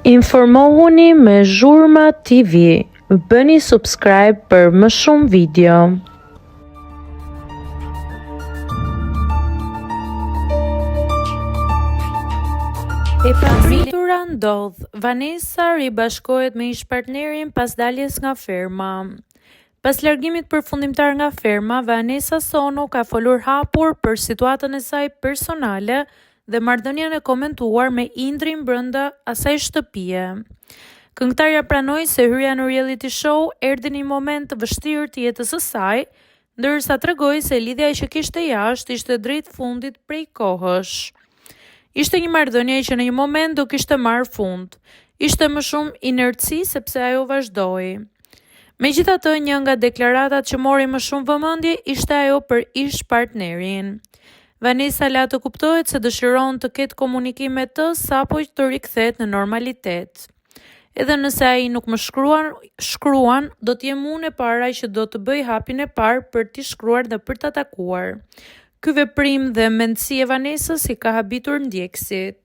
Informohuni me Zhurma TV. Bëni subscribe për më shumë video. E papritura ndodh. Vanessa ribashkohet me ish-partnerin pas daljes nga ferma. Pas largimit përfundimtar nga ferma, Vanessa Sono ka folur hapur për situatën e saj personale dhe marrëdhënien e komentuar me Indrin brenda asaj shtëpie. Këngëtarja pranoi se hyrja në reality show erdhi në një moment të vështirë të jetës së saj, ndërsa tregoi se lidhja që kishte jashtë ishte drejt fundit prej kohësh. Ishte një marrëdhënie që në një moment do kishte marrë fund. Ishte më shumë inerci sepse ajo vazhdoi. Megjithatë, një nga deklaratatat që mori më shumë vëmendje ishte ajo për ish-partnerin. Vanessa la të kuptohet se dëshiron të ketë komunikim me të sapo të rikthehet në normalitet. Edhe nëse ai nuk më shkruan, do të jem unë e para që do të bëj hapin e parë për t'i shkruar dhe për ta takuar. Ky veprim dhe mendësi e Vanessës i ka habitur ndjekësit.